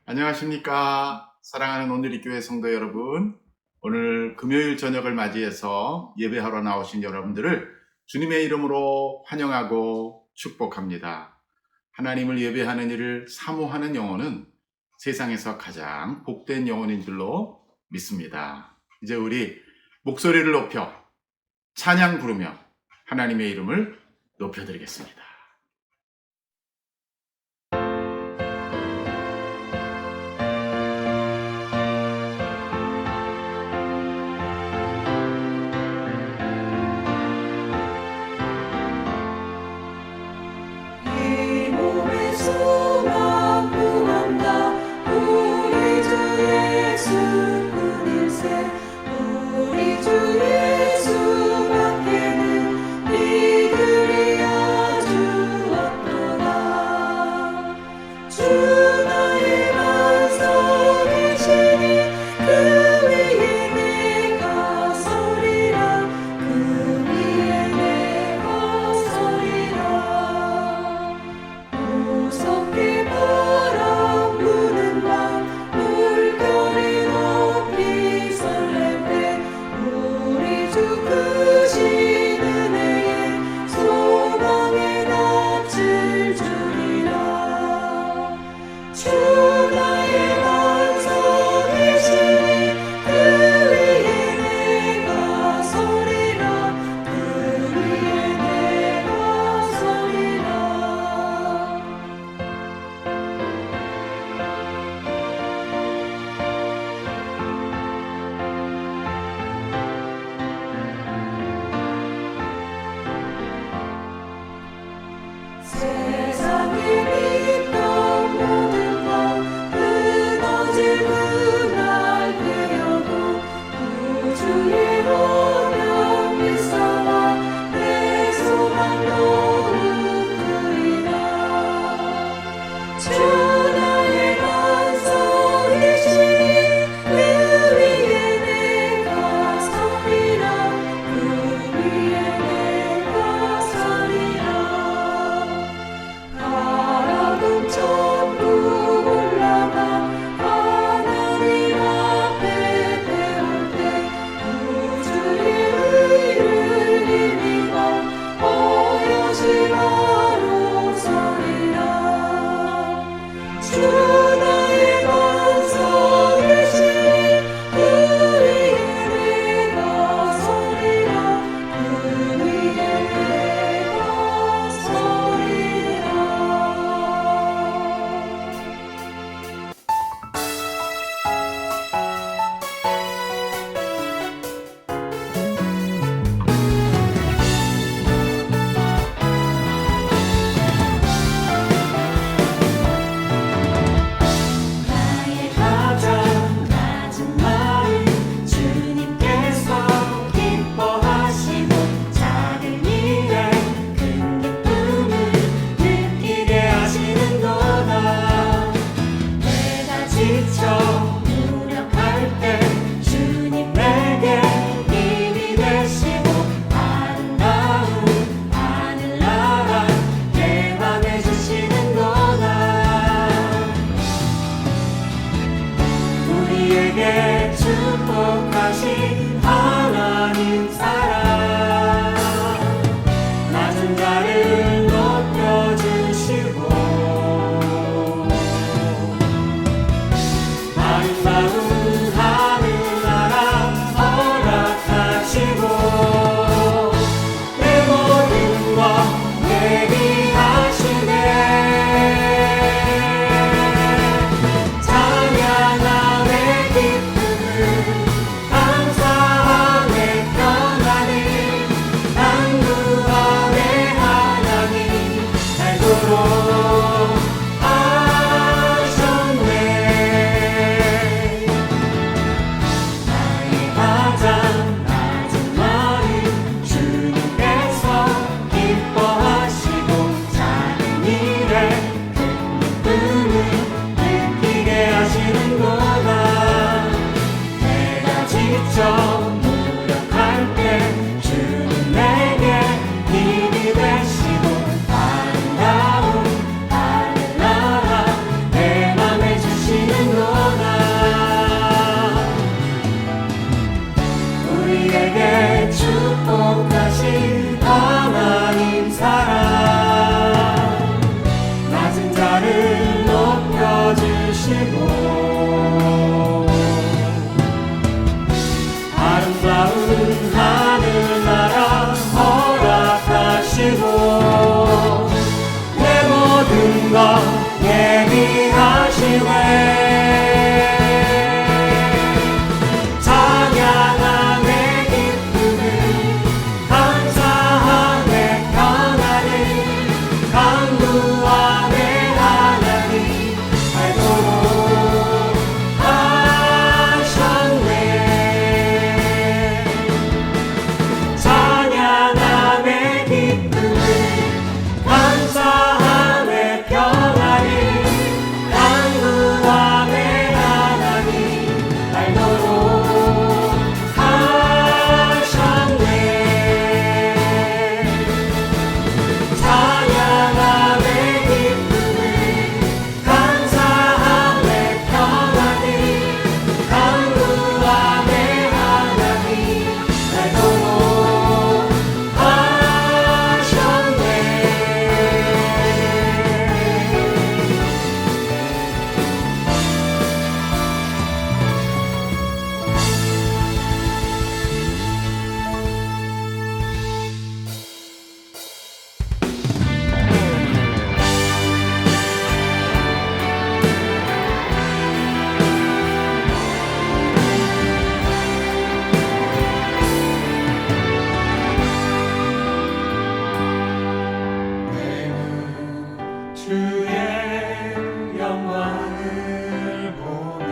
안녕하십니까. 사랑하는 오늘의 교회 성도 여러분. 오늘 금요일 저녁을 맞이해서 예배하러 나오신 여러분들을 주님의 이름으로 환영하고 축복합니다. 하나님을 예배하는 일을 사모하는 영혼은 세상에서 가장 복된 영혼인 줄로 믿습니다. 이제 우리 목소리를 높여 찬양 부르며 하나님의 이름을 높여드리겠습니다. 우리 주 예수밖에는 이들이 아주 아름다운 하늘나라 허락하시고 내 모든 것 예비하시네. 찬양하네 기쁨을 감사하네 평안을 강구하네 하나님 알도록 하셨네. 찬양하네 기쁨을 감사하네 평안을 강구하네 하나님 알도록 하셨네. 찬양하네 기쁨을 감사하네 평안을 강구하네 하나님 알도록 하셨네. 주의 영광을 보내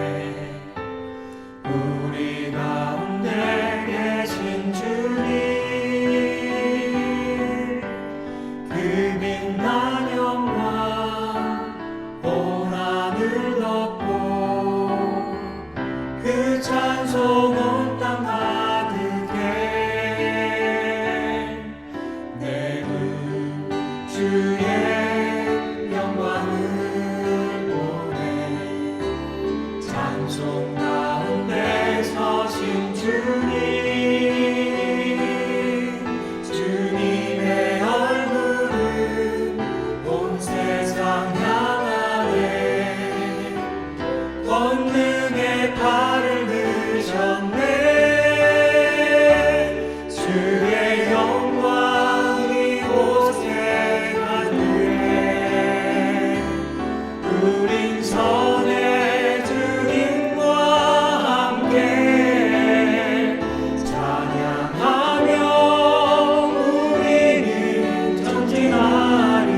우리 가운데 계신 주님 그 빛난 영광 온 하늘 덮고 그 찬송 온 땅 가득해 내는 주의 영광을 보내 찬송 가운데 서신 주님 주님의 얼굴은 온 세상 향하네 권능의 팔을 드셨네 주의 영광이 이곳에 가득해 우린 선의 주님과 함께 찬양하며 우리는 전진하리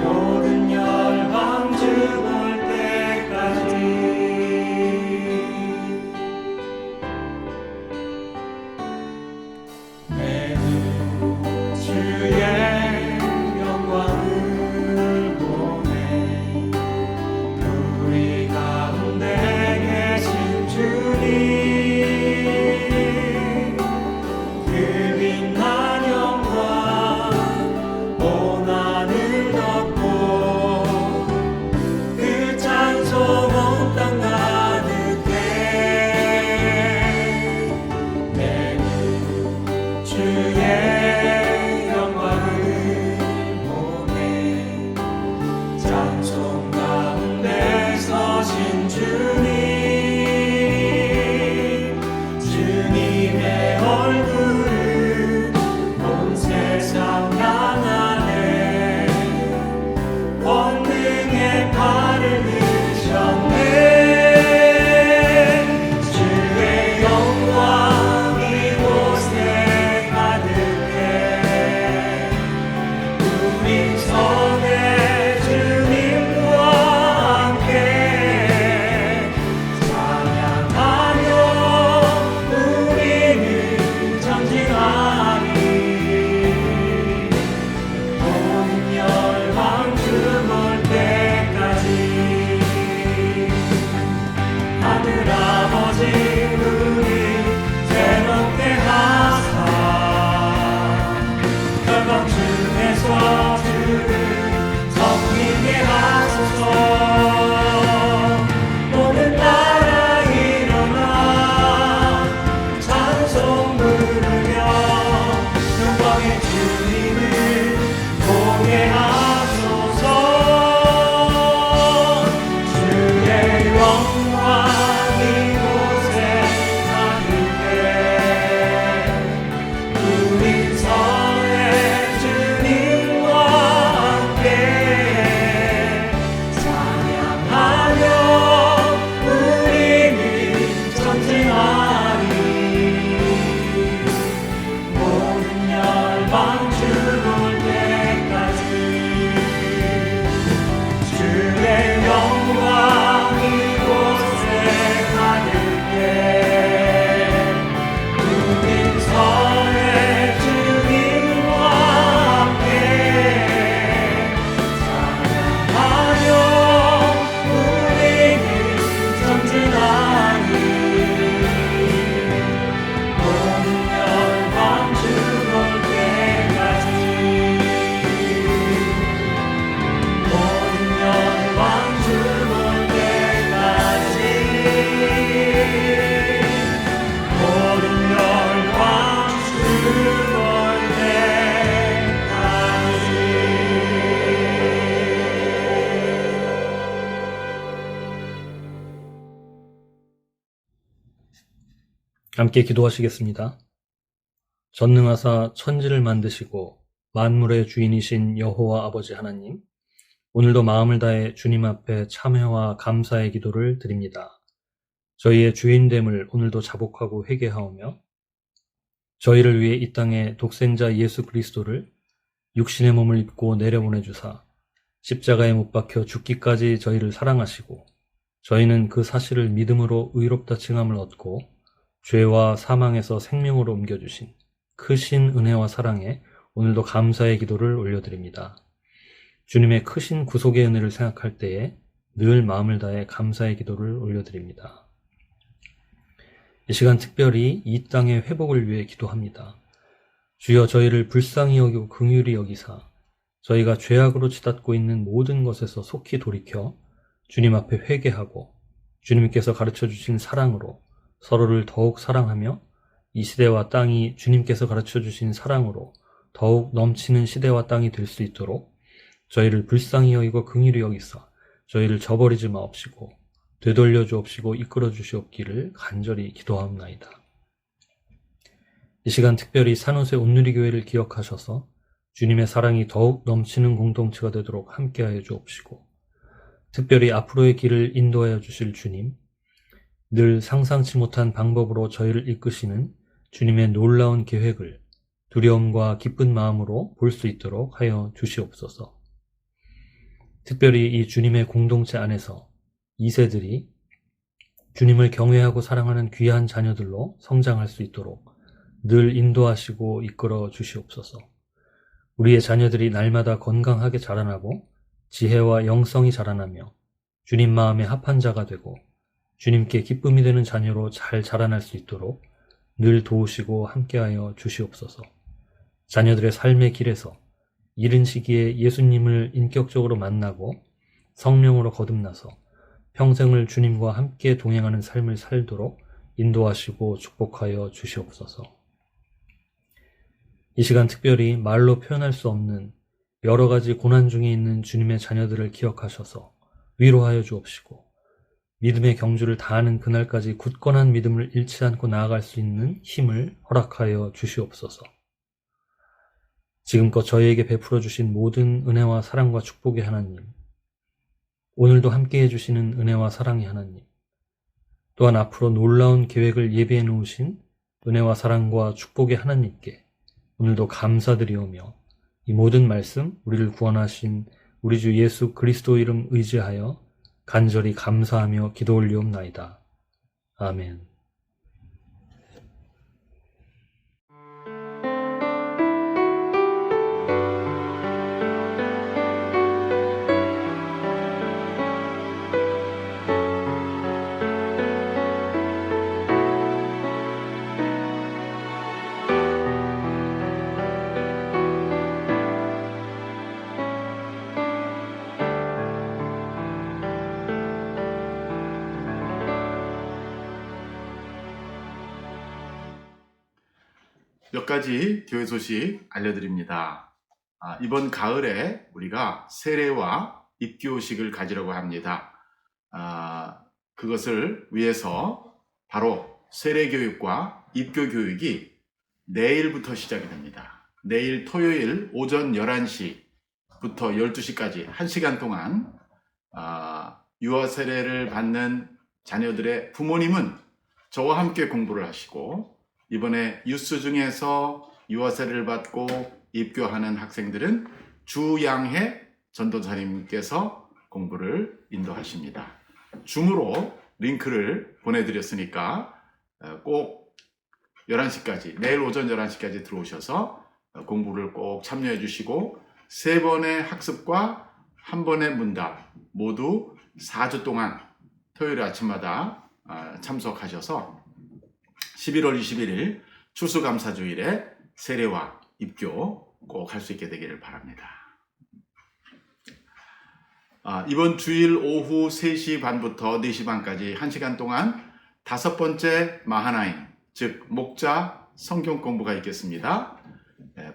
모든 열방 죽을 때까지 내는 주의 영광을 보내 우리 가운데 계신 주님 그 빛난 영광 온 하늘 덮고 그 찬송 온 땅 가득해 내는 주의 영광을 보내 찬송 가운데 서신 주님 주님의 얼굴은 온 세상 향하네 권능의 팔을 드셨네 주의 영광 이곳에 가득해 우리 선의 주님과 함께 기도하시겠습니다. 전능하사 천지를 만드시고 만물의 주인이신 여호와 아버지 하나님, 오늘도 마음을 다해 주님 앞에 참회와 감사의 기도를 드립니다. 저희의 주인됨을 오늘도 자복하고 회개하오며 저희를 위해 이 땅에 독생자 예수 그리스도를 육신의 몸을 입고 내려보내주사 십자가에 못 박혀 죽기까지 저희를 사랑하시고 저희는 그 사실을 믿음으로 의롭다 칭함을 얻고 죄와 사망에서 생명으로 옮겨주신 크신 은혜와 사랑에 오늘도 감사의 기도를 올려드립니다. 주님의 크신 구속의 은혜를 생각할 때에 늘 마음을 다해 감사의 기도를 올려드립니다. 이 시간 특별히 이 땅의 회복을 위해 기도합니다. 주여 저희를 불쌍히 여기고 긍휼히 여기사 저희가 죄악으로 치닫고 있는 모든 것에서 속히 돌이켜 주님 앞에 회개하고 주님께서 가르쳐 주신 사랑으로 서로를 더욱 사랑하며 이 시대와 땅이 주님께서 가르쳐 주신 사랑으로 더욱 넘치는 시대와 땅이 될 수 있도록 저희를 불쌍히 여기고 긍휼히 여기사 저희를 저버리지 마옵시고 되돌려 주옵시고 이끌어 주시옵기를 간절히 기도하옵나이다. 이 시간 특별히 산호세 온누리교회를 기억하셔서 주님의 사랑이 더욱 넘치는 공동체가 되도록 함께하여 주옵시고 특별히 앞으로의 길을 인도하여 주실 주님, 늘 상상치 못한 방법으로 저희를 이끄시는 주님의 놀라운 계획을 두려움과 기쁜 마음으로 볼 수 있도록 하여 주시옵소서. 특별히 이 주님의 공동체 안에서 2세들이 주님을 경외하고 사랑하는 귀한 자녀들로 성장할 수 있도록 늘 인도하시고 이끌어 주시옵소서. 우리의 자녀들이 날마다 건강하게 자라나고 지혜와 영성이 자라나며 주님 마음에 합한 자가 되고 주님께 기쁨이 되는 자녀로 잘 자라날 수 있도록 늘 도우시고 함께하여 주시옵소서. 자녀들의 삶의 길에서 이른 시기에 예수님을 인격적으로 만나고 성령으로 거듭나서 평생을 주님과 함께 동행하는 삶을 살도록 인도하시고 축복하여 주시옵소서. 이 시간 특별히 말로 표현할 수 없는 여러 가지 고난 중에 있는 주님의 자녀들을 기억하셔서 위로하여 주옵시고 믿음의 경주를 다하는 그날까지 굳건한 믿음을 잃지 않고 나아갈 수 있는 힘을 허락하여 주시옵소서. 지금껏 저희에게 베풀어 주신 모든 은혜와 사랑과 축복의 하나님, 오늘도 함께해 주시는 은혜와 사랑의 하나님, 또한 앞으로 놀라운 계획을 예비해 놓으신 은혜와 사랑과 축복의 하나님께 오늘도 감사드리오며 이 모든 말씀 우리를 구원하신 우리 주 예수 그리스도 이름 의지하여 간절히 감사하며 기도 올리옵나이다. 아멘. 몇 가지 교회 소식 알려드립니다. 이번 가을에 우리가 세례와 입교식을 가지려고 합니다. 그것을 위해서 바로 세례교육과 입교교육이 내일부터 시작이 됩니다. 내일 토요일 오전 11시부터 12시까지 1시간 동안 유아 세례를 받는 자녀들의 부모님은 저와 함께 공부를 하시고 이번에 유스 중에서 유아 세례를 받고 입교하는 학생들은 주양해 전도사님께서 공부를 인도하십니다. 줌으로 링크를 보내드렸으니까 꼭 11시까지, 내일 오전 11시까지 들어오셔서 공부를 꼭 참여해 주시고 3번의 학습과 1번의 문답 모두 4주 동안 토요일 아침마다 참석하셔서 11월 21일 추수감사주일에 세례와 입교 꼭 할 수 있게 되기를 바랍니다. 이번 주일 오후 3시 반부터 4시 반까지 1시간 동안 5번째 마하나임, 즉 목자 성경 공부가 있겠습니다.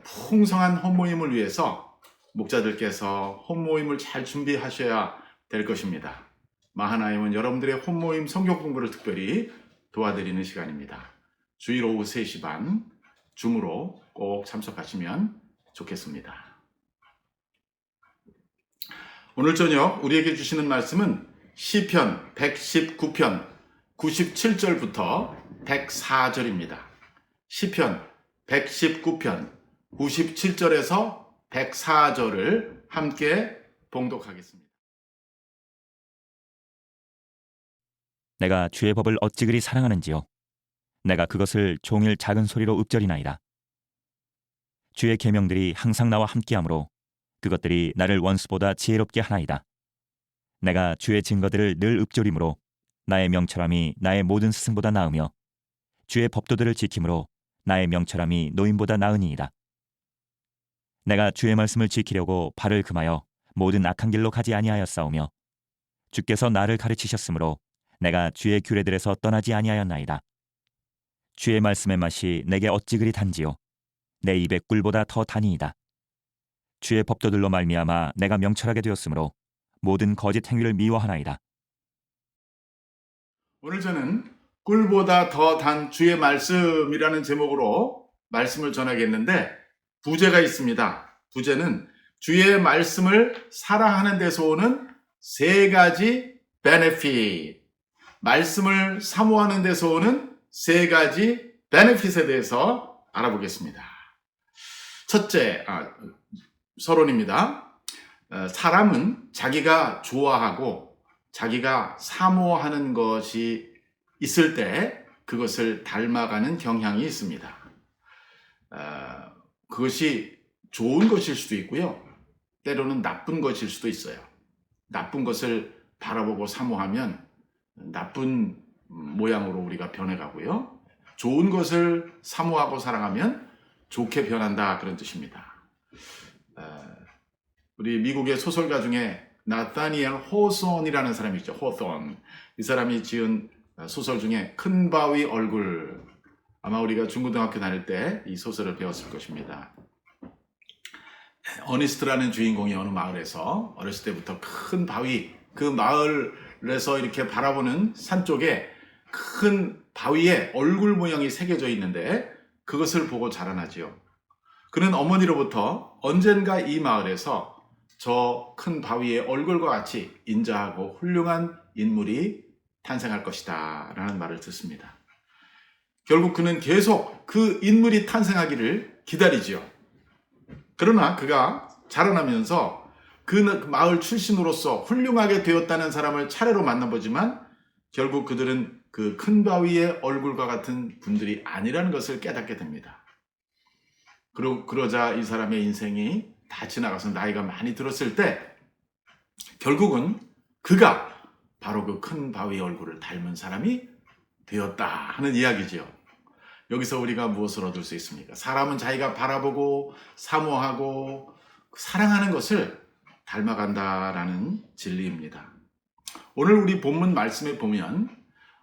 풍성한 혼모임을 위해서 목자들께서 혼모임을 잘 준비하셔야 될 것입니다. 마하나임은 여러분들의 혼모임 성경 공부를 특별히 도와드리는 시간입니다. 주일 오후 3시 반 줌으로 꼭 참석하시면 좋겠습니다. 오늘 저녁 우리에게 주시는 말씀은 시편 119편 97절부터 104절입니다. 시편 119편 97절에서 104절을 함께 봉독하겠습니다. 내가 주의 법을 어찌 그리 사랑하는지요. 내가 그것을 종일 작은 소리로 읊조리나이다. 주의 계명들이 항상 나와 함께하므로 그것들이 나를 원수보다 지혜롭게 하나이다. 내가 주의 증거들을 늘 읊조림으로 나의 명철함이 나의 모든 스승보다 나으며 주의 법도들을 지킴으로 나의 명철함이 노인보다 나으니이다. 내가 주의 말씀을 지키려고 발을 금하여 모든 악한 길로 가지 아니하였사오며 주께서 나를 가르치셨으므로 내가 주의 규례들에서 떠나지 아니하였나이다. 주의 말씀의 맛이 내게 어찌 그리 단지요. 내 입에 꿀보다 더 다니이다. 주의 법도들로 말미암아 내가 명철하게 되었으므로 모든 거짓 행위를 미워하나이다. 오늘 저는 꿀보다 더 단 주의 말씀이라는 제목으로 말씀을 전하겠는데 부제가 있습니다. 부제는 주의 말씀을 사랑하는 데서 오는 3가지 베네핏, 말씀을 사모하는 데서 오는 3가지 베네핏에 대해서 알아보겠습니다. 첫째, 서론입니다. 사람은 자기가 좋아하고 자기가 사모하는 것이 있을 때 그것을 닮아가는 경향이 있습니다. 그것이 좋은 것일 수도 있고요. 때로는 나쁜 것일 수도 있어요. 나쁜 것을 바라보고 사모하면 나쁜 모양으로 우리가 변해가고요. 좋은 것을 사모하고 사랑하면 좋게 변한다, 그런 뜻입니다. 우리 미국의 소설가 중에 나타니엘 호손이라는 사람이 있죠. 호손. 이 사람이 지은 소설 중에 큰 바위 얼굴, 아마 우리가 중고등학교 다닐 때 이 소설을 배웠을 것입니다. 어니스트라는 주인공이 어느 마을에서 어렸을 때부터 큰 바위, 그 마을에서 이렇게 바라보는 산 쪽에 큰 바위에 얼굴 모양이 새겨져 있는데 그것을 보고 자라나지요. 그는 어머니로부터 언젠가 이 마을에서 저 큰 바위의 얼굴과 같이 인자하고 훌륭한 인물이 탄생할 것이다 라는 말을 듣습니다. 결국 그는 계속 그 인물이 탄생하기를 기다리지요. 그러나 그가 자라나면서 그 마을 출신으로서 훌륭하게 되었다는 사람을 차례로 만나보지만 결국 그들은 그 큰 바위의 얼굴과 같은 분들이 아니라는 것을 깨닫게 됩니다. 그러자 이 사람의 인생이 다 지나가서 나이가 많이 들었을 때 결국은 그가 바로 그 큰 바위의 얼굴을 닮은 사람이 되었다 하는 이야기죠. 여기서 우리가 무엇을 얻을 수 있습니까? 사람은 자기가 바라보고 사모하고 사랑하는 것을 닮아간다라는 진리입니다. 오늘 우리 본문 말씀에 보면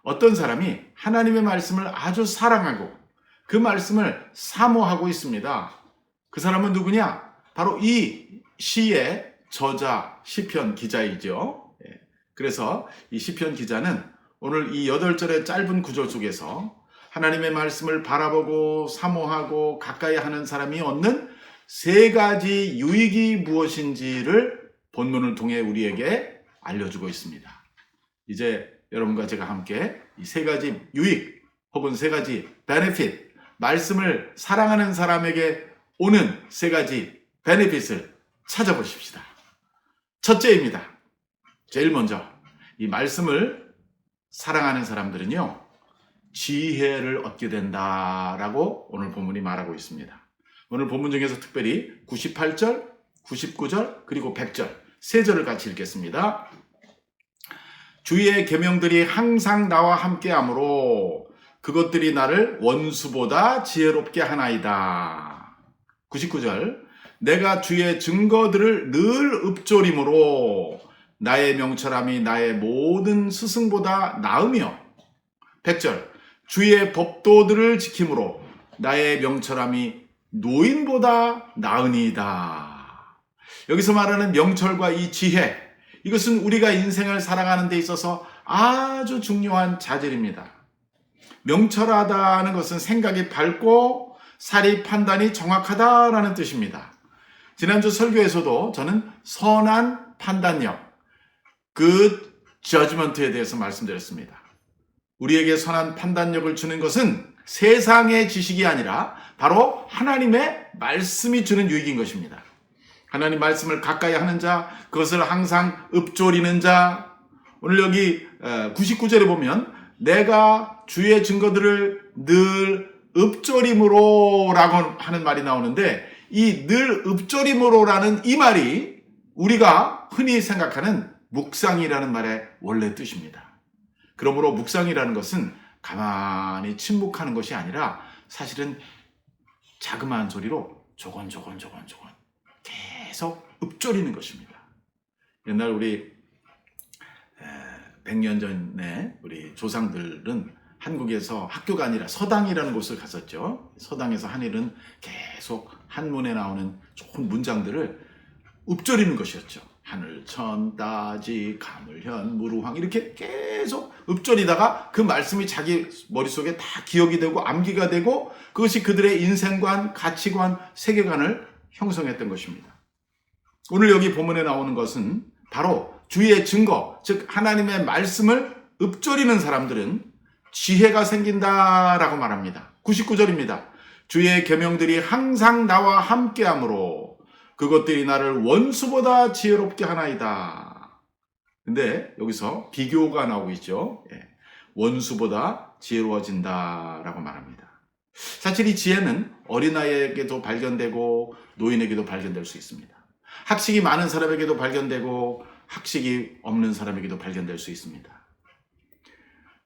어떤 사람이 하나님의 말씀을 아주 사랑하고 그 말씀을 사모하고 있습니다. 그 사람은 누구냐? 바로 이 시의 저자, 시편 기자이죠. 그래서 이 시편 기자는 오늘 이 8절의 짧은 구절 속에서 하나님의 말씀을 바라보고 사모하고 가까이 하는 사람이 얻는 3가지 유익이 무엇인지를 본문을 통해 우리에게 알려주고 있습니다. 이제 여러분과 제가 함께 이 3가지 유익 혹은 3가지 베네핏, 말씀을 사랑하는 사람에게 오는 3가지 베네핏을 찾아보십시다. 첫째입니다. 제일 먼저 이 말씀을 사랑하는 사람들은요, 지혜를 얻게 된다라고 오늘 본문이 말하고 있습니다. 오늘 본문 중에서 특별히 98절, 99절, 그리고 100절 3절을 같이 읽겠습니다. 주의 계명들이 항상 나와 함께하므로 그것들이 나를 원수보다 지혜롭게 하나이다. 99절, 내가 주의 증거들을 늘 읊조림으로 나의 명철함이 나의 모든 스승보다 나으며 100절, 주의 법도들을 지킴으로 나의 명철함이 노인보다 나으니이다. 여기서 말하는 명철과 이 지혜, 이것은 우리가 인생을 살아가는 데 있어서 아주 중요한 자질입니다. 명철하다는 것은 생각이 밝고 사리 판단이 정확하다라는 뜻입니다. 지난주 설교에서도 저는 선한 판단력, 그 저지먼트에 대해서 말씀드렸습니다. 우리에게 선한 판단력을 주는 것은 세상의 지식이 아니라 바로 하나님의 말씀이 주는 유익인 것입니다. 하나님 말씀을 가까이 하는 자, 그것을 항상 읊조리는 자. 오늘 여기 99절에 보면 내가 주의 증거들을 늘 읊조림으로 라고 하는 말이 나오는데, 이 늘 읊조림으로라는 이 말이 우리가 흔히 생각하는 묵상이라는 말의 원래 뜻입니다. 그러므로 묵상이라는 것은 가만히 침묵하는 것이 아니라 사실은 자그마한 소리로 조곤조곤 계속 읊조리는 것입니다. 옛날 우리 100년 전에 우리 조상들은 한국에서 학교가 아니라 서당이라는 곳을 갔었죠. 서당에서 한일은 계속 한문에 나오는 좋은 문장들을 읊조리는 것이었죠. 하늘, 천, 따지, 가물현, 무루황 이렇게 계속 읊조리다가 그 말씀이 자기 머릿속에 다 기억이 되고 암기가 되고 그것이 그들의 인생관, 가치관, 세계관을 형성했던 것입니다. 오늘 여기 본문에 나오는 것은 바로 주의 증거, 즉 하나님의 말씀을 읊조리는 사람들은 지혜가 생긴다라고 말합니다. 99절입니다. 주의 계명들이 항상 나와 함께하므로 그것들이 나를 원수보다 지혜롭게 하나이다. 근데 여기서 비교가 나오고 있죠. 원수보다 지혜로워진다라고 말합니다. 사실 이 지혜는 어린아이에게도 발견되고 노인에게도 발견될 수 있습니다. 학식이 많은 사람에게도 발견되고 학식이 없는 사람에게도 발견될 수 있습니다.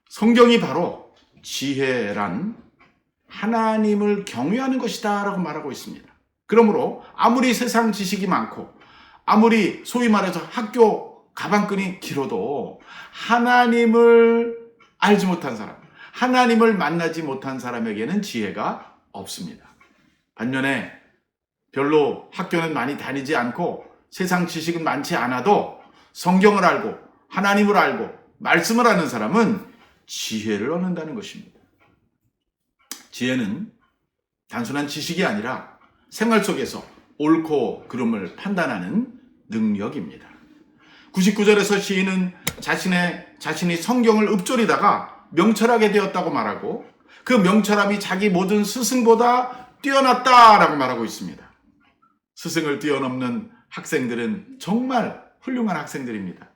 성경이 바로 지혜란 하나님을 경외하는 것이다 라고 말하고 있습니다. 그러므로 아무리 세상 지식이 많고 아무리 소위 말해서 학교 가방끈이 길어도 하나님을 알지 못한 사람, 하나님을 만나지 못한 사람에게는 지혜가 없습니다. 반면에 별로 학교는 많이 다니지 않고 세상 지식은 많지 않아도 성경을 알고 하나님을 알고 말씀을 아는 사람은 지혜를 얻는다는 것입니다. 지혜는 단순한 지식이 아니라 생활 속에서 옳고 그름을 판단하는 능력입니다. 99절에서 시인은 자신이 성경을 읊조리다가 명철하게 되었다고 말하고 그 명철함이 자기 모든 스승보다 뛰어났다라고 말하고 있습니다. 스승을 뛰어넘는 학생들은 정말 훌륭한 학생들입니다.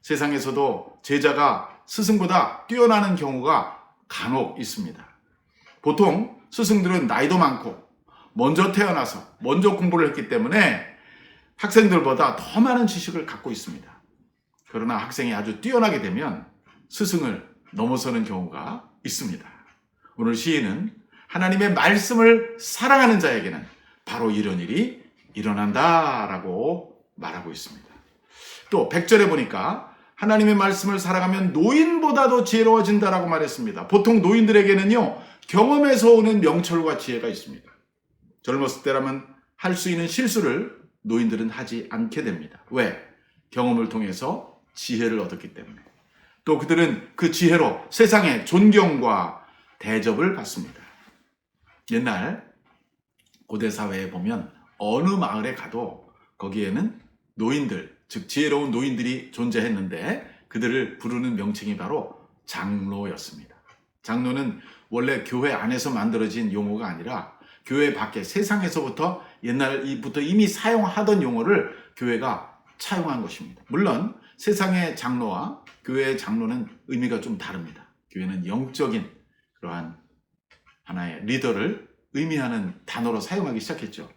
세상에서도 제자가 스승보다 뛰어나는 경우가 간혹 있습니다. 보통 스승들은 나이도 많고 먼저 태어나서 먼저 공부를 했기 때문에 학생들보다 더 많은 지식을 갖고 있습니다. 그러나 학생이 아주 뛰어나게 되면 스승을 넘어서는 경우가 있습니다. 오늘 시인은 하나님의 말씀을 사랑하는 자에게는 바로 이런 일이 일어난다라고 말하고 있습니다. 또 100절에 보니까 하나님의 말씀을 살아가면 노인보다도 지혜로워진다라고 말했습니다. 보통 노인들에게는요, 경험에서 오는 명철과 지혜가 있습니다. 젊었을 때라면 할 수 있는 실수를 노인들은 하지 않게 됩니다. 왜? 경험을 통해서 지혜를 얻었기 때문에. 또 그들은 그 지혜로 세상의 존경과 대접을 받습니다. 옛날 고대 사회에 보면 어느 마을에 가도 거기에는 노인들, 즉 지혜로운 노인들이 존재했는데 그들을 부르는 명칭이 바로 장로였습니다. 장로는 원래 교회 안에서 만들어진 용어가 아니라 교회 밖에 세상에서부터 옛날부터 이미 사용하던 용어를 교회가 차용한 것입니다. 물론 세상의 장로와 교회의 장로는 의미가 좀 다릅니다. 교회는 영적인 그러한 하나의 리더를 의미하는 단어로 사용하기 시작했죠.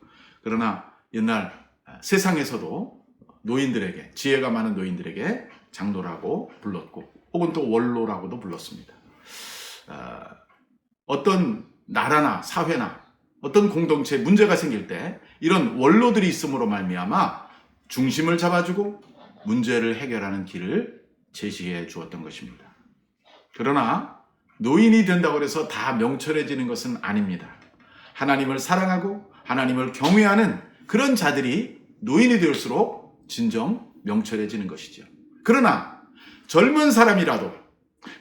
그러나 옛날 세상에서도 노인들에게, 지혜가 많은 노인들에게 장로라고 불렀고 혹은 또 원로라고도 불렀습니다. 어떤 나라나 사회나 어떤 공동체에 문제가 생길 때 이런 원로들이 있음으로 말미암아 중심을 잡아주고 문제를 해결하는 길을 제시해 주었던 것입니다. 그러나 노인이 된다고 해서 다 명철해지는 것은 아닙니다. 하나님을 사랑하고 하나님을 경외하는 그런 자들이 노인이 될수록 진정 명철해지는 것이죠. 그러나 젊은 사람이라도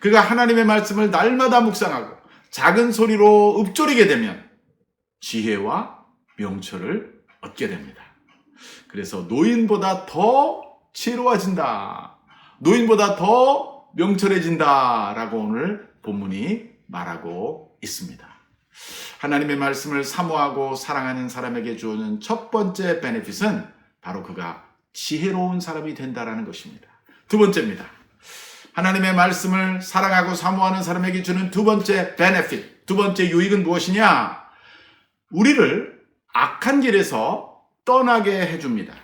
그가 하나님의 말씀을 날마다 묵상하고 작은 소리로 읊조리게 되면 지혜와 명철을 얻게 됩니다. 그래서 노인보다 더 지혜로워진다. 노인보다 더 명철해진다. 라고 오늘 본문이 말하고 있습니다. 하나님의 말씀을 사모하고 사랑하는 사람에게 주어진 첫 번째 베네핏은 바로 그가 지혜로운 사람이 된다라는 것입니다. 두 번째입니다. 하나님의 말씀을 사랑하고 사모하는 사람에게 주는 두 번째 베네핏, 두 번째 유익은 무엇이냐? 우리를 악한 길에서 떠나게 해줍니다.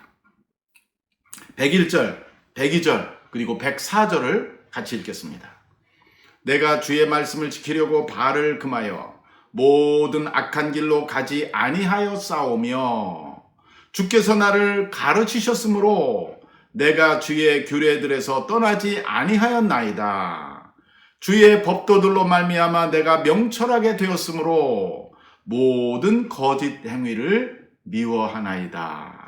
101절, 102절, 그리고 104절을 같이 읽겠습니다. 내가 주의 말씀을 지키려고 발을 금하여 모든 악한 길로 가지 아니하여 싸우며 주께서 나를 가르치셨으므로 내가 주의 규례들에서 떠나지 아니하였나이다. 주의 법도들로 말미암아 내가 명철하게 되었으므로 모든 거짓 행위를 미워하나이다.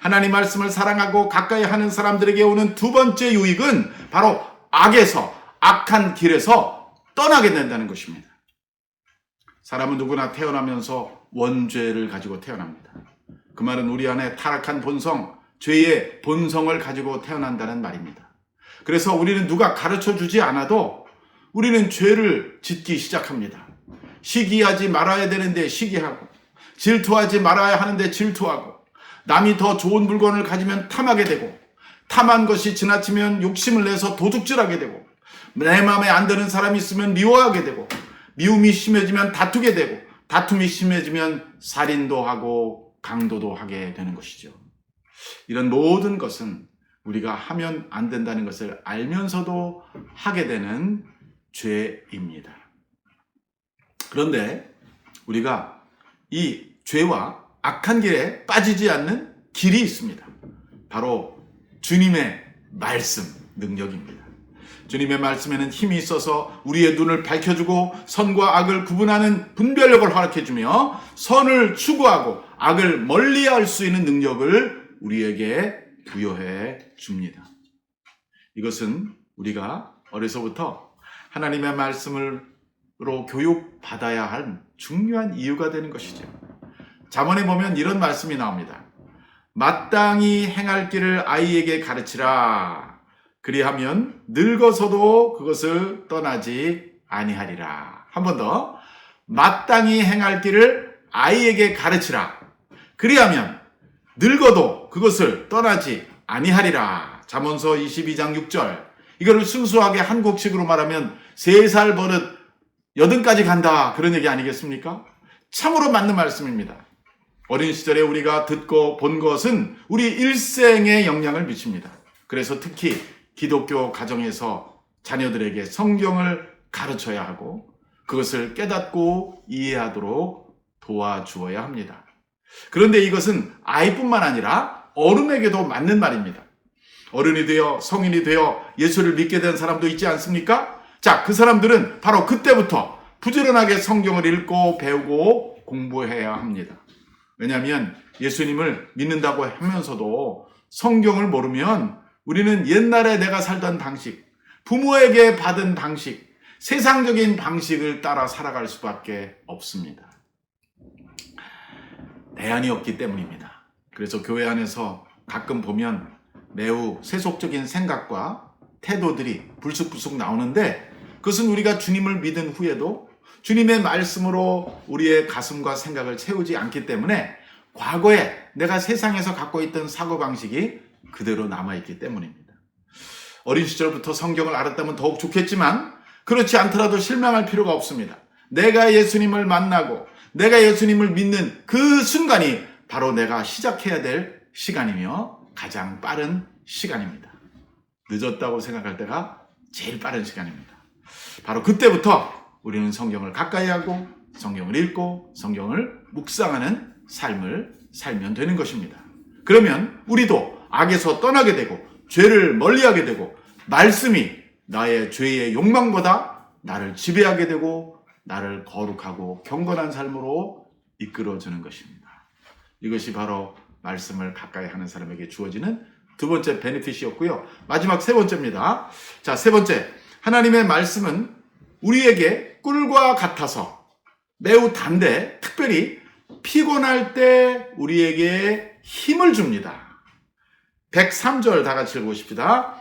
하나님 말씀을 사랑하고 가까이 하는 사람들에게 오는 두 번째 유익은 바로 악에서, 악한 길에서 떠나게 된다는 것입니다. 사람은 누구나 태어나면서 원죄를 가지고 태어납니다. 그 말은 우리 안에 타락한 본성, 죄의 본성을 가지고 태어난다는 말입니다. 그래서 우리는 누가 가르쳐 주지 않아도 우리는 죄를 짓기 시작합니다. 시기하지 말아야 되는데 시기하고, 질투하지 말아야 하는데 질투하고, 남이 더 좋은 물건을 가지면 탐하게 되고, 탐한 것이 지나치면 욕심을 내서 도둑질하게 되고, 내 마음에 안 드는 사람이 있으면 미워하게 되고, 미움이 심해지면 다투게 되고, 다툼이 심해지면 살인도 하고 강도도 하게 되는 것이죠. 이런 모든 것은 우리가 하면 안 된다는 것을 알면서도 하게 되는 죄입니다. 그런데 우리가 이 죄와 악한 길에 빠지지 않는 길이 있습니다. 바로 주님의 말씀, 능력입니다. 주님의 말씀에는 힘이 있어서 우리의 눈을 밝혀주고 선과 악을 구분하는 분별력을 허락해주며 선을 추구하고 악을 멀리할 수 있는 능력을 우리에게 부여해 줍니다. 이것은 우리가 어려서부터 하나님의 말씀으로 교육받아야 할 중요한 이유가 되는 것이죠. 잠언에 보면 이런 말씀이 나옵니다. 마땅히 행할 길을 아이에게 가르치라. 그리하면 늙어서도 그것을 떠나지 아니하리라. 한 번 더. 마땅히 행할 길을 아이에게 가르치라. 그리하면 늙어도 그것을 떠나지 아니하리라. 잠언서 22장 6절. 이거를 순수하게 한국식으로 말하면 3살 버릇 80까지 간다. 그런 얘기 아니겠습니까? 참으로 맞는 말씀입니다. 어린 시절에 우리가 듣고 본 것은 우리 일생에 영향을 미칩니다. 그래서 특히 기독교 가정에서 자녀들에게 성경을 가르쳐야 하고 그것을 깨닫고 이해하도록 도와주어야 합니다. 그런데 이것은 아이뿐만 아니라 어른에게도 맞는 말입니다. 어른이 되어 성인이 되어 예수를 믿게 된 사람도 있지 않습니까? 자, 그 사람들은 바로 그때부터 부지런하게 성경을 읽고 배우고 공부해야 합니다. 왜냐하면 예수님을 믿는다고 하면서도 성경을 모르면 우리는 옛날에 내가 살던 방식, 부모에게 받은 방식, 세상적인 방식을 따라 살아갈 수밖에 없습니다. 대안이 없기 때문입니다. 그래서 교회 안에서 가끔 보면 매우 세속적인 생각과 태도들이 불쑥불쑥 나오는데 그것은 우리가 주님을 믿은 후에도 주님의 말씀으로 우리의 가슴과 생각을 채우지 않기 때문에 과거에 내가 세상에서 갖고 있던 사고방식이 그대로 남아있기 때문입니다. 어린 시절부터 성경을 알았다면 더욱 좋겠지만 그렇지 않더라도 실망할 필요가 없습니다. 내가 예수님을 만나고 내가 예수님을 믿는 그 순간이 바로 내가 시작해야 될 시간이며 가장 빠른 시간입니다. 늦었다고 생각할 때가 제일 빠른 시간입니다. 바로 그때부터 우리는 성경을 가까이 하고 성경을 읽고 성경을 묵상하는 삶을 살면 되는 것입니다. 그러면 우리도 악에서 떠나게 되고 죄를 멀리하게 되고 말씀이 나의 죄의 욕망보다 나를 지배하게 되고 나를 거룩하고 경건한 삶으로 이끌어주는 것입니다. 이것이 바로 말씀을 가까이 하는 사람에게 주어지는 두 번째 베네핏이었고요. 마지막 세 번째입니다. 자, 세 번째. 하나님의 말씀은 우리에게 꿀과 같아서 매우 단데 특별히 피곤할 때 우리에게 힘을 줍니다. 103절 다 같이 읽어보십시다.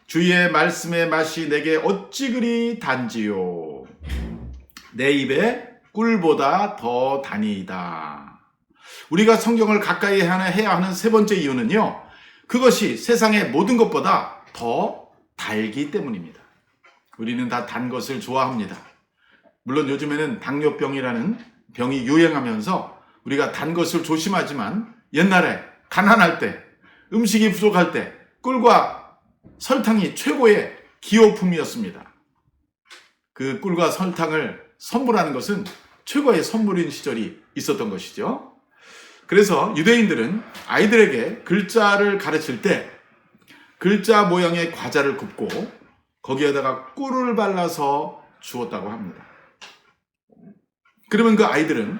주의 말씀의 맛이 내게 어찌 그리 단지요. 내 입에 꿀보다 더 다니이다. 우리가 성경을 가까이 해야 하는 세 번째 이유는요. 그것이 세상의 모든 것보다 더 달기 때문입니다. 우리는 다 단 것을 좋아합니다. 물론 요즘에는 당뇨병이라는 병이 유행하면서 우리가 단 것을 조심하지만 옛날에 가난할 때, 음식이 부족할 때 꿀과 설탕이 최고의 기호품이었습니다. 그 꿀과 설탕을 선물하는 것은 최고의 선물인 시절이 있었던 것이죠. 그래서 유대인들은 아이들에게 글자를 가르칠 때 글자 모양의 과자를 굽고 거기에다가 꿀을 발라서 주었다고 합니다. 그러면 그 아이들은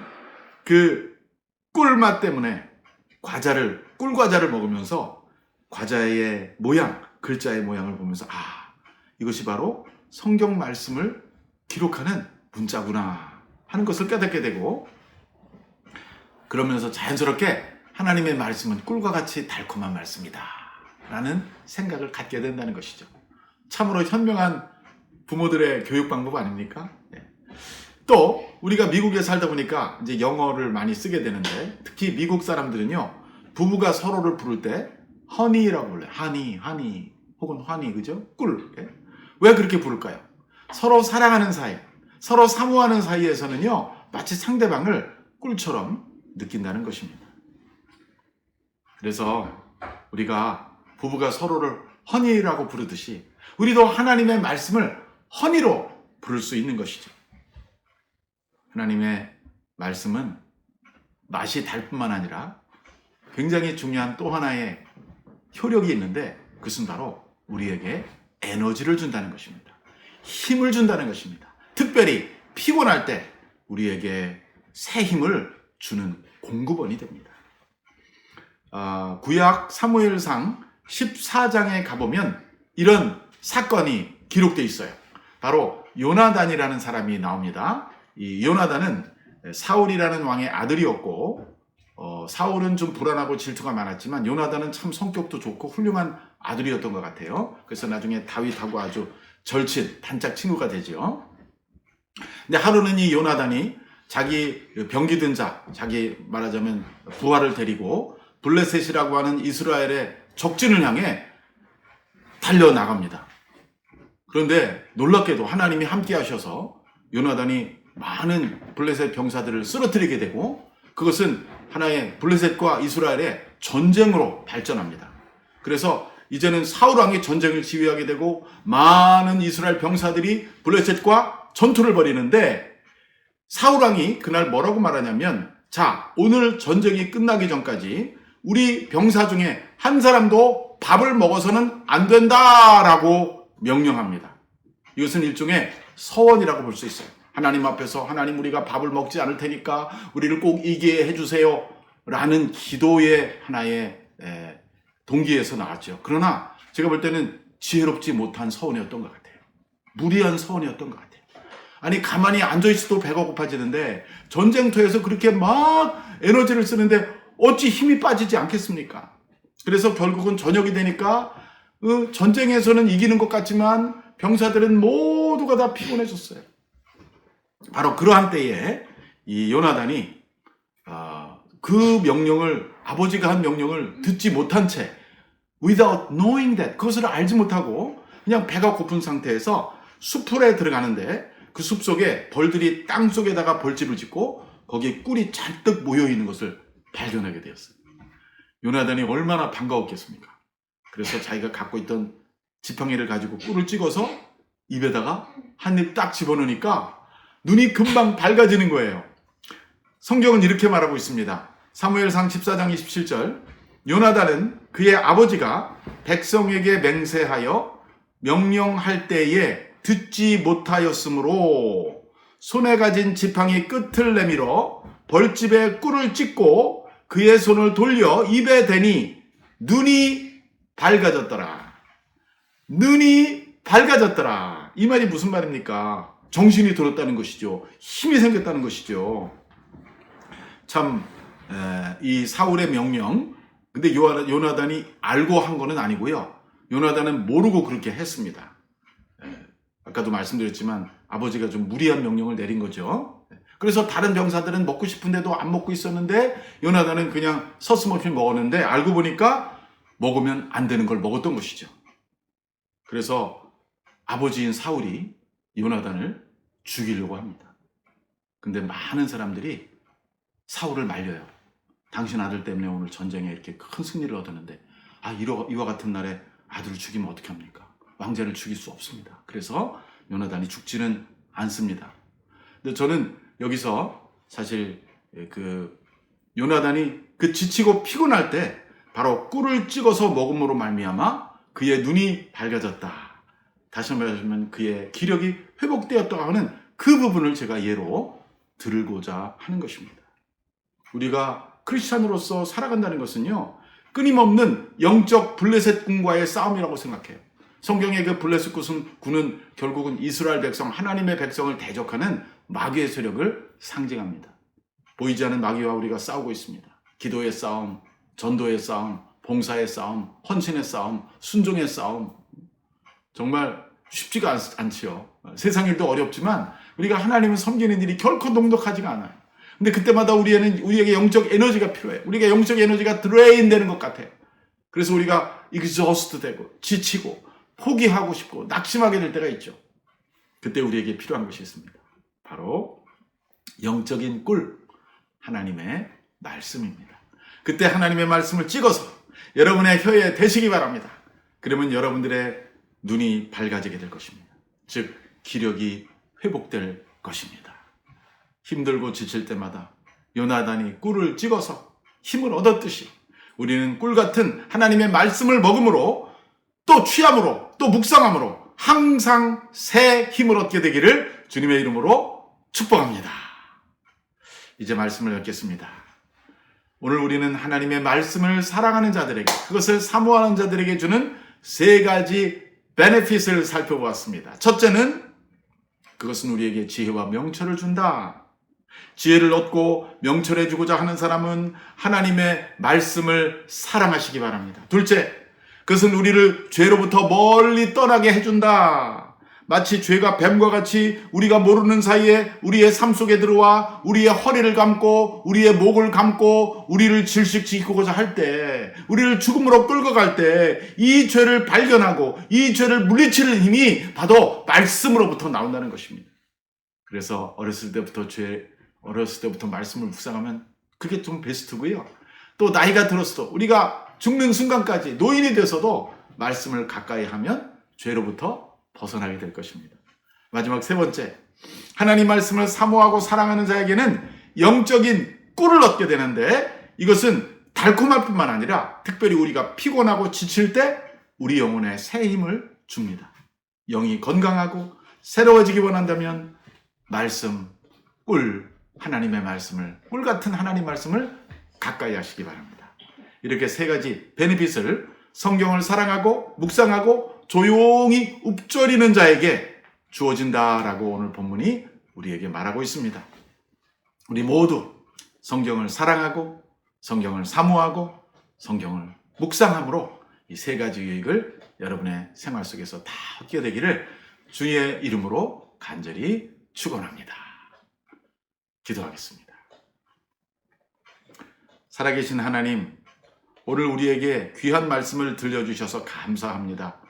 그 꿀맛 때문에 꿀과자를 먹으면서 과자의 모양, 글자의 모양을 보면서 이것이 바로 성경 말씀을 기록하는 문자구나 하는 것을 깨닫게 되고, 그러면서 자연스럽게 하나님의 말씀은 꿀과 같이 달콤한 말씀이다 라는 생각을 갖게 된다는 것이죠. 참으로 현명한 부모들의 교육 방법 아닙니까? 네. 또 우리가 미국에 살다 보니까 이제 영어를 많이 쓰게 되는데, 특히 미국 사람들은요, 부부가 서로를 부를 때 honey라고 불러요. honey 혹은 honey, 그죠? 꿀. 예? 왜 그렇게 부를까요? 서로 사랑하는 사이, 서로 사모하는 사이에서는요, 마치 상대방을 꿀처럼 느낀다는 것입니다. 그래서 우리가 부부가 서로를 honey라고 부르듯이 우리도 하나님의 말씀을 honey로 부를 수 있는 것이죠. 하나님의 말씀은 맛이 달 뿐만 아니라 굉장히 중요한 또 하나의 효력이 있는데, 그것은 바로 우리에게 에너지를 준다는 것입니다. 힘을 준다는 것입니다. 특별히 피곤할 때 우리에게 새 힘을 주는 공급원이 됩니다. 구약 사무엘상 14장에 가보면 이런 사건이 기록되어 있어요. 바로 요나단이라는 사람이 나옵니다. 이 요나단은 사울이라는 왕의 아들이었고, 사울은 좀 불안하고 질투가 많았지만 요나단은 참 성격도 좋고 훌륭한 아들이었던 것 같아요. 그래서 나중에 다윗하고 아주 절친, 단짝 친구가 되죠. 근데 하루는 이 요나단이 자기 병기 든 자, 자기 말하자면 부하를 데리고 블레셋이라고 하는 이스라엘의 적진을 향해 달려나갑니다. 그런데 놀랍게도 하나님이 함께 하셔서 요나단이 많은 블레셋 병사들을 쓰러뜨리게 되고, 그것은 하나의 블레셋과 이스라엘의 전쟁으로 발전합니다. 그래서 이제는 사울 왕이 전쟁을 지휘하게 되고 많은 이스라엘 병사들이 블레셋과 전투를 벌이는데, 사울 왕이 그날 뭐라고 말하냐면, 자, 오늘 전쟁이 끝나기 전까지 우리 병사 중에 한 사람도 밥을 먹어서는 안 된다라고 명령합니다. 이것은 일종의 서원이라고 볼 수 있어요. 하나님 앞에서, 하나님, 우리가 밥을 먹지 않을 테니까 우리를 꼭 이기게 해주세요 라는 기도의 하나의 동기에서 나왔죠. 그러나 제가 볼 때는 지혜롭지 못한 서원이었던 것 같아요. 무리한 서원이었던 것 같아요. 아니, 가만히 앉아있어도 배가 고파지는데 전쟁터에서 그렇게 막 에너지를 쓰는데 어찌 힘이 빠지지 않겠습니까? 그래서 결국은 저녁이 되니까 전쟁에서는 이기는 것 같지만 병사들은 모두가 다 피곤해졌어요. 바로 그러한 때에 이 요나단이 그 명령을, 아버지가 한 명령을 듣지 못한 채, without knowing that, 그것을 알지 못하고 그냥 배가 고픈 상태에서 숲풀에 들어가는데, 그 숲 속에 벌들이 땅 속에다가 벌집을 짓고 거기에 꿀이 잔뜩 모여 있는 것을 발견하게 되었어요. 요나단이 얼마나 반가웠겠습니까? 그래서 자기가 갖고 있던 지팡이를 가지고 꿀을 찍어서 입에다가 한 입 딱 집어넣으니까 눈이 금방 밝아지는 거예요. 성경은 이렇게 말하고 있습니다. 사무엘상 14장 27절, 요나단은 그의 아버지가 백성에게 맹세하여 명령할 때에 듣지 못하였으므로 손에 가진 지팡이 끝을 내밀어 벌집에 꿀을 찍고 그의 손을 돌려 입에 대니 눈이 밝아졌더라. 눈이 밝아졌더라. 이 말이 무슨 말입니까? 정신이 들었다는 것이죠. 힘이 생겼다는 것이죠. 참, 이 사울의 명령, 근데 요나단이 알고 한 거는 아니고요. 요나단은 모르고 그렇게 했습니다. 아까도 말씀드렸지만 아버지가 좀 무리한 명령을 내린 거죠. 그래서 다른 병사들은 먹고 싶은데도 안 먹고 있었는데 요나단은 그냥 서슴없이 먹었는데 알고 보니까 먹으면 안 되는 걸 먹었던 것이죠. 그래서 아버지인 사울이 요나단을 죽이려고 합니다. 근데 많은 사람들이 사울을 말려요. 당신 아들 때문에 오늘 전쟁에 이렇게 큰 승리를 얻었는데 이와 같은 날에 아들을 죽이면 어떻게 합니까? 왕자를 죽일 수 없습니다. 그래서 요나단이 죽지는 않습니다. 근데 저는 여기서 사실 요나단이 그 지치고 피곤할 때 바로 꿀을 찍어서 먹음으로 말미암아 그의 눈이 밝아졌다. 다시 말하면 그의 기력이 회복되었다고 하는 그 부분을 제가 예로 들고자 하는 것입니다. 우리가 크리스찬으로서 살아간다는 것은요, 끊임없는 영적 블레셋 군과의 싸움이라고 생각해요. 성경의 그 블레셋 군은 결국은 이스라엘 백성, 하나님의 백성을 대적하는 마귀의 세력을 상징합니다. 보이지 않는 마귀와 우리가 싸우고 있습니다. 기도의 싸움, 전도의 싸움, 봉사의 싸움, 헌신의 싸움, 순종의 싸움. 정말 쉽지가 않지요. 세상 일도 어렵지만 우리가 하나님을 섬기는 일이 결코 녹록하지가 않아요. 근데 그때마다 우리에게 영적 에너지가 필요해요. 우리가 영적 에너지가 드레인 되는 것 같아요. 그래서 우리가 exhaust 되고 지치고 포기하고 싶고 낙심하게 될 때가 있죠. 그때 우리에게 필요한 것이 있습니다. 바로 영적인 꿀, 하나님의 말씀입니다. 그때 하나님의 말씀을 찍어서 여러분의 혀에 대시기 바랍니다. 그러면 여러분들의 눈이 밝아지게 될 것입니다. 즉 기력이 회복될 것입니다. 힘들고 지칠 때마다 요나단이 꿀을 찍어서 힘을 얻었듯이 우리는 꿀 같은 하나님의 말씀을 먹음으로 또 취함으로 또 묵상함으로 항상 새 힘을 얻게 되기를 주님의 이름으로 축복합니다. 이제 말씀을 읽겠습니다. 오늘 우리는 하나님의 말씀을 사랑하는 자들에게, 그것을 사모하는 자들에게 주는 세 가지 베네핏을 살펴보았습니다. 첫째는 그것은 우리에게 지혜와 명철을 준다. 지혜를 얻고 명철해 주고자 하는 사람은 하나님의 말씀을 사랑하시기 바랍니다. 둘째, 그것은 우리를 죄로부터 멀리 떠나게 해준다. 마치 죄가 뱀과 같이 우리가 모르는 사이에 우리의 삶 속에 들어와 우리의 허리를 감고 우리의 목을 감고 우리를 질식시키고자 할 때, 우리를 죽음으로 끌고 갈 때 이 죄를 발견하고 이 죄를 물리치는 힘이 바로 말씀으로부터 나온다는 것입니다. 그래서 어렸을 때부터 말씀을 묵상하면 그게 좀 베스트고요. 또 나이가 들었어도 우리가 죽는 순간까지 노인이 돼서도 말씀을 가까이 하면 죄로부터 벗어나게 될 것입니다. 마지막 세 번째, 하나님 말씀을 사모하고 사랑하는 자에게는 영적인 꿀을 얻게 되는데 이것은 달콤할 뿐만 아니라 특별히 우리가 피곤하고 지칠 때 우리 영혼에 새 힘을 줍니다. 영이 건강하고 새로워지기 원한다면 말씀, 꿀, 하나님의 말씀을, 꿀 같은 하나님 말씀을 가까이 하시기 바랍니다. 이렇게 세 가지 베네핏을 성경을 사랑하고 묵상하고 조용히 읊조리는 자에게 주어진다라고 오늘 본문이 우리에게 말하고 있습니다. 우리 모두 성경을 사랑하고 성경을 사모하고 성경을 묵상함으로 이 세 가지 유익을 여러분의 생활 속에서 다 얻게 되기를 주의 이름으로 간절히 축원합니다. 기도하겠습니다. 살아계신 하나님, 오늘 우리에게 귀한 말씀을 들려주셔서 감사합니다.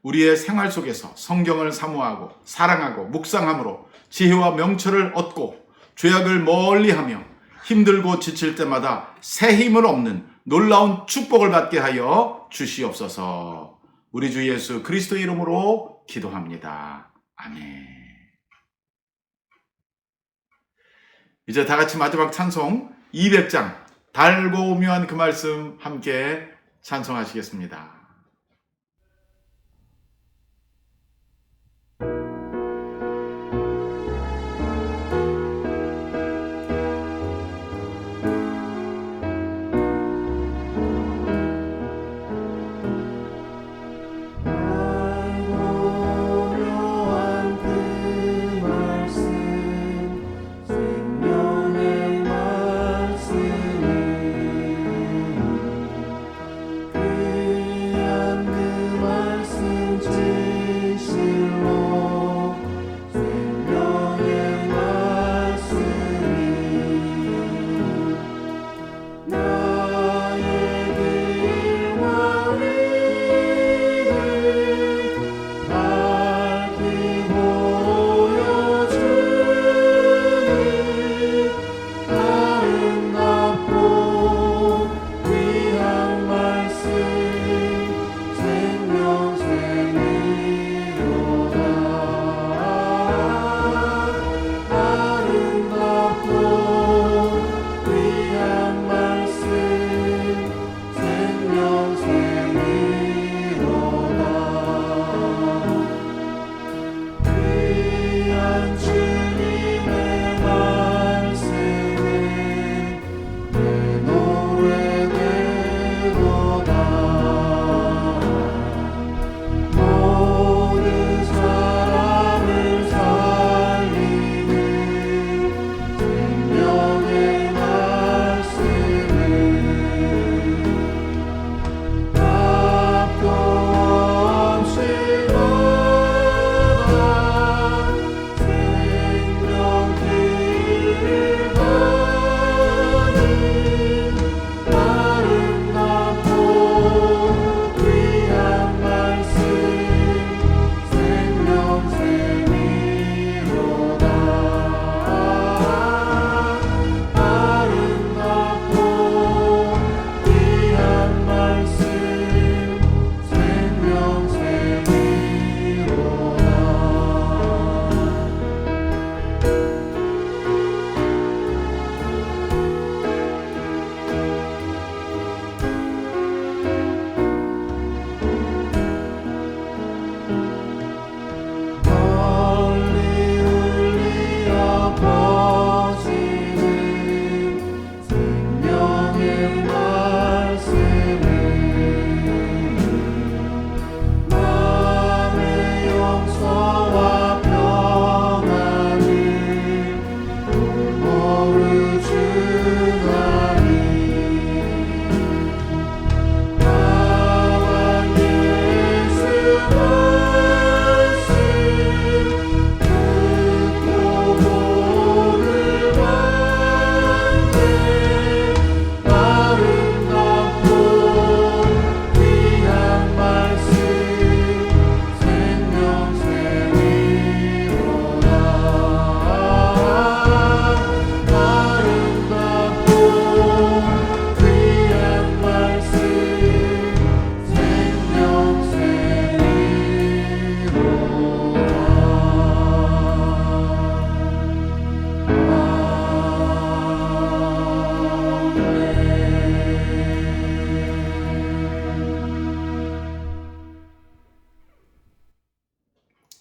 우리의 생활 속에서 성경을 사모하고 사랑하고 묵상함으로 지혜와 명철을 얻고 죄악을 멀리하며 힘들고 지칠 때마다 새 힘을 얻는 놀라운 축복을 받게 하여 주시옵소서. 우리 주 예수 그리스도의 이름으로 기도합니다. 아멘. 이제 다 같이 마지막 찬송 200장 달고 오묘한 그 말씀 함께 찬송하시겠습니다.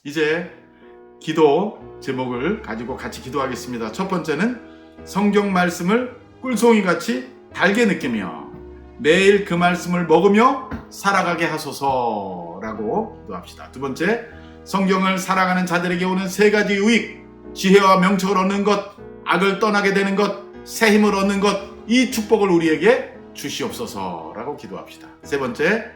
이제 기도 제목을 가지고 같이 기도하겠습니다. 첫 번째는 성경 말씀을 꿀송이같이 달게 느끼며 매일 그 말씀을 먹으며 살아가게 하소서라고 기도합시다. 두 번째, 성경을 살아가는 자들에게 오는 세 가지 유익, 지혜와 명철을 얻는 것, 악을 떠나게 되는 것, 새 힘을 얻는 것, 이 축복을 우리에게 주시옵소서라고 기도합시다. 세 번째,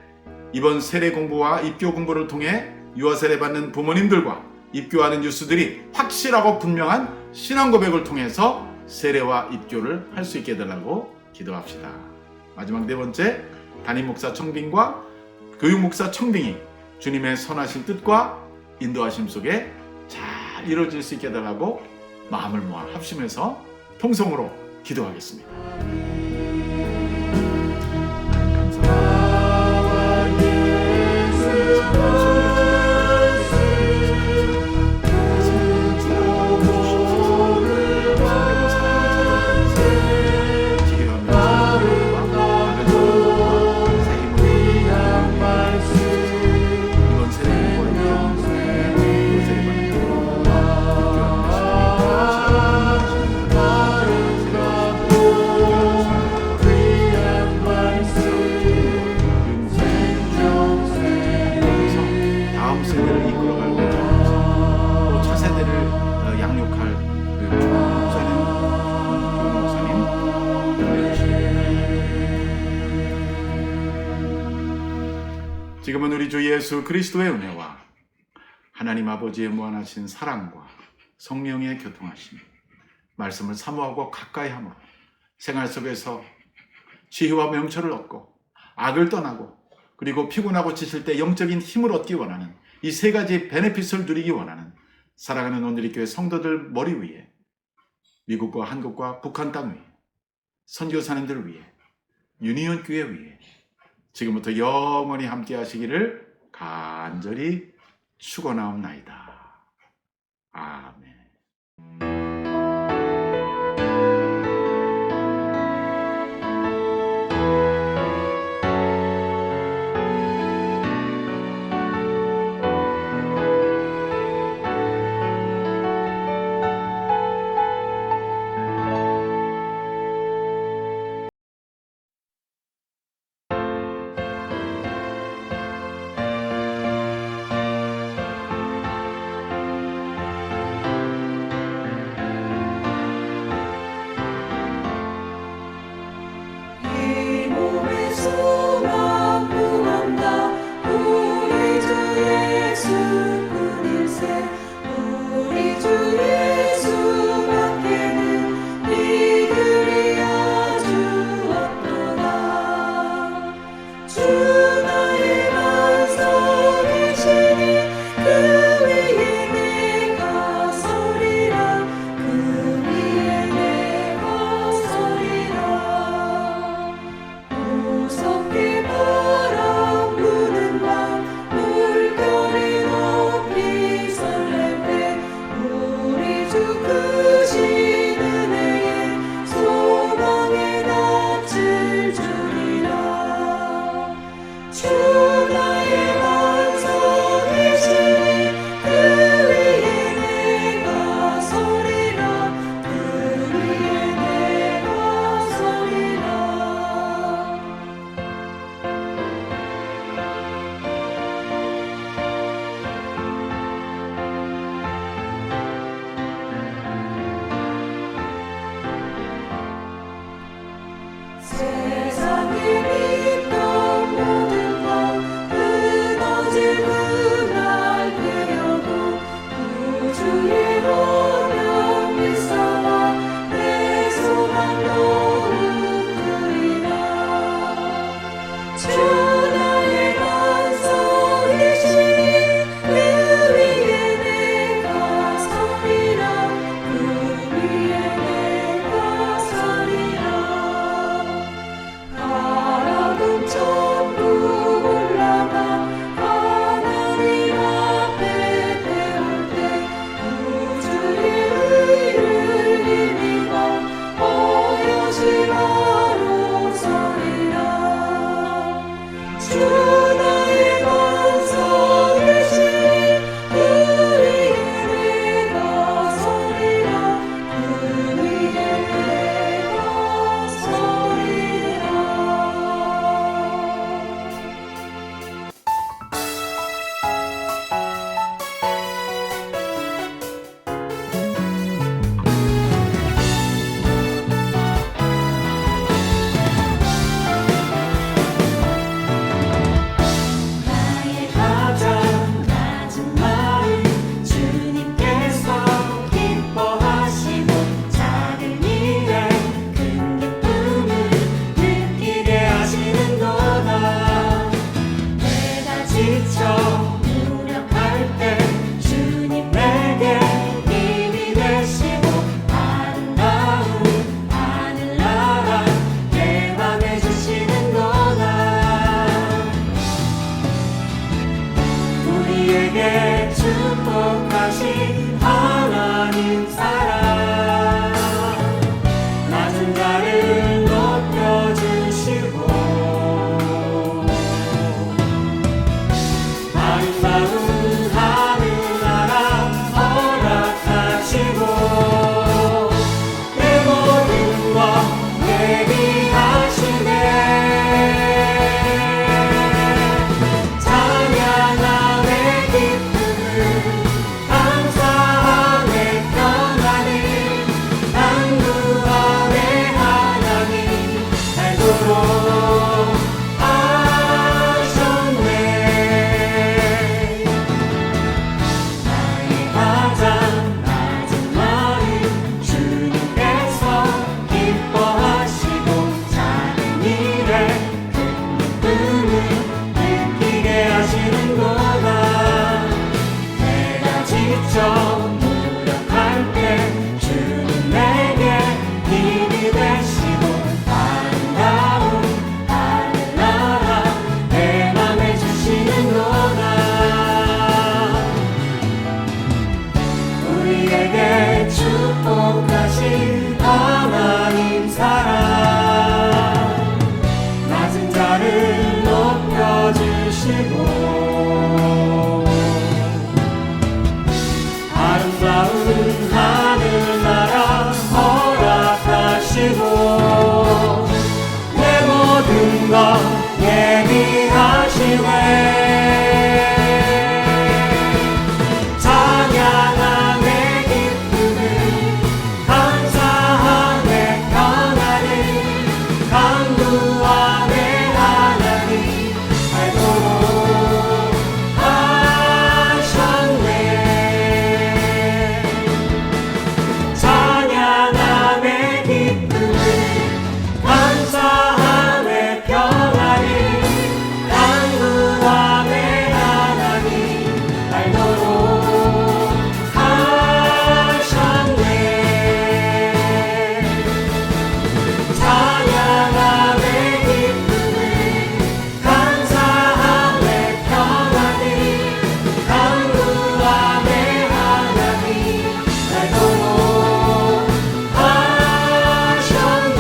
이번 세례 공부와 입교 공부를 통해 유아 세례 받는 부모님들과 입교하는 뉴스들이 확실하고 분명한 신앙 고백을 통해서 세례와 입교를 할 수 있게 해달라고 기도합시다. 마지막 네 번째, 담임 목사 청빙과 교육 목사 청빙이 주님의 선하신 뜻과 인도하심 속에 잘 이루어질 수 있게 해달라고 마음을 모아 합심해서 통성으로 기도하겠습니다. 다음 세대를 이끌어갈 또 차세대를 양육할 목사님 보내주십니다. 지금은 우리 주 예수 그리스도의 은혜와 하나님 아버지의 무한하신 사랑과 성령의 교통하심, 말씀을 사모하고 가까이 함으로 생활 속에서 지혜와 명철을 얻고 악을 떠나고 그리고 피곤하고 지칠 때 영적인 힘을 얻기 원하는 이 세 가지 베네핏을 누리기 원하는 사랑하는 온누리 교회 성도들 머리 위에, 미국과 한국과 북한 땅 위에, 선교사님들 위에, 유니온 교회 위에 지금부터 영원히 함께 하시기를 간절히 축원하옵나이다. 아멘. 우리에게 축복하신 하나님 사랑 낮은 자를 높여주시고 아름다운 하늘나라 허락하시고 내 모든 것 예비하시네 찬양함의 기쁨을 감사함의 평안을 강구함의 하나님 알도록 하셨네 나의 가장 낮은 마음 주님께서 기뻐하시고 작은 일에 큰 기쁨을 느끼게 하시는구나 내가 지쳐 무력할 때 주는 내게 힘이 되시고 아름다운 하늘나라 내 맘에 주시는구나 우리에게 축복하신 하나님 사랑 낮은 자를 높여주시고 아름다운 하늘나라 허락하시고 내 모든 것 예비하시네 찬양함의 기쁨을 감사함의 평안을 강구함의 하나님 알도록 하셨네 찬양함의 기쁨을 감사함의 평안을 강구함의 하나님 알도록 하셨네 찬양함의 기쁨을 감사함의 평안을 강구함의 하나님 알도록 하셨네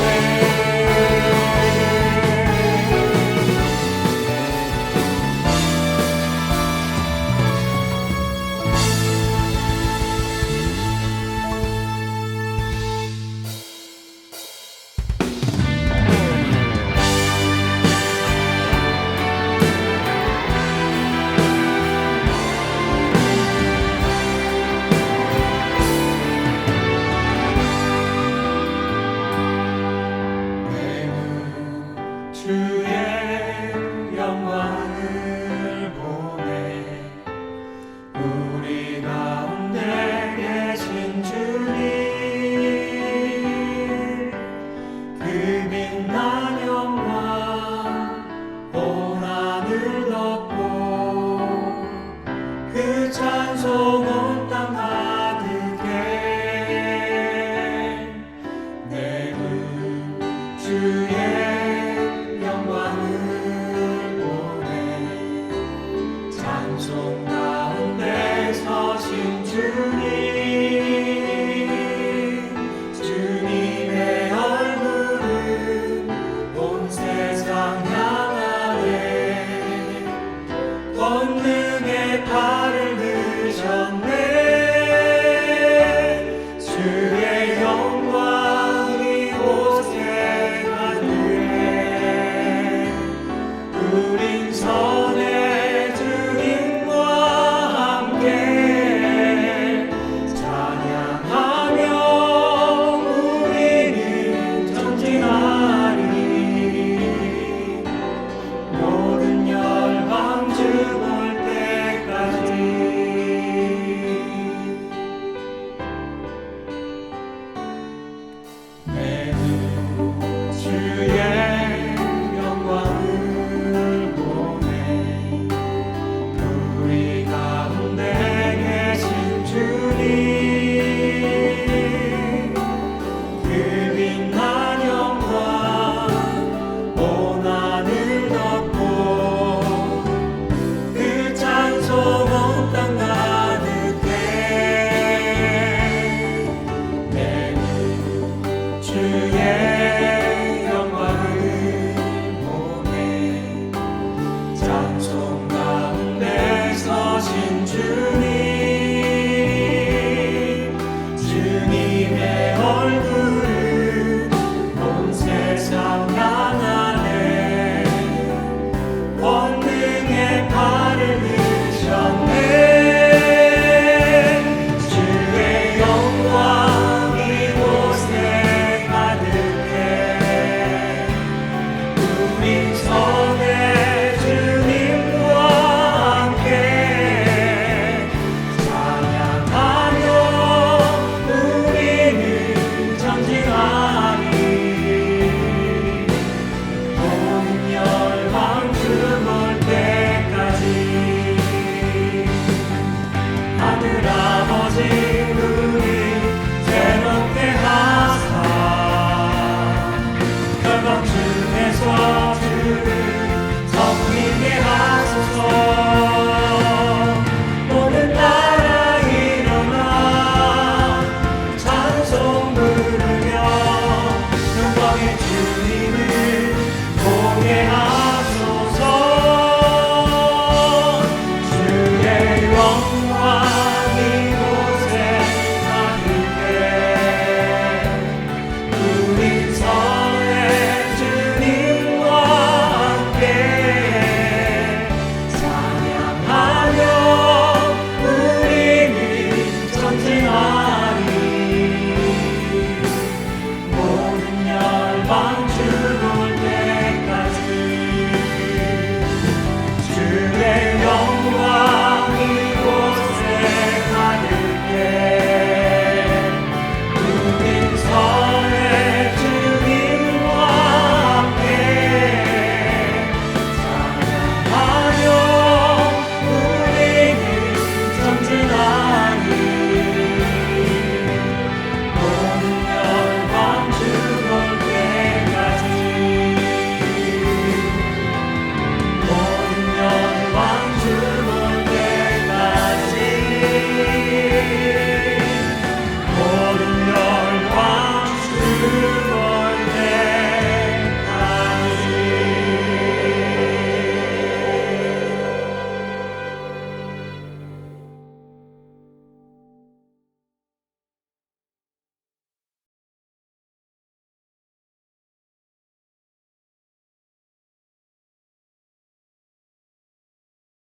주의 영광을 보내 우리 가운데 계신 주님 그 빛난 영광 온 하늘 덮고 그 찬송 온 땅 가득해 내 주의 영광을 보내 찬송 가운데 서신 주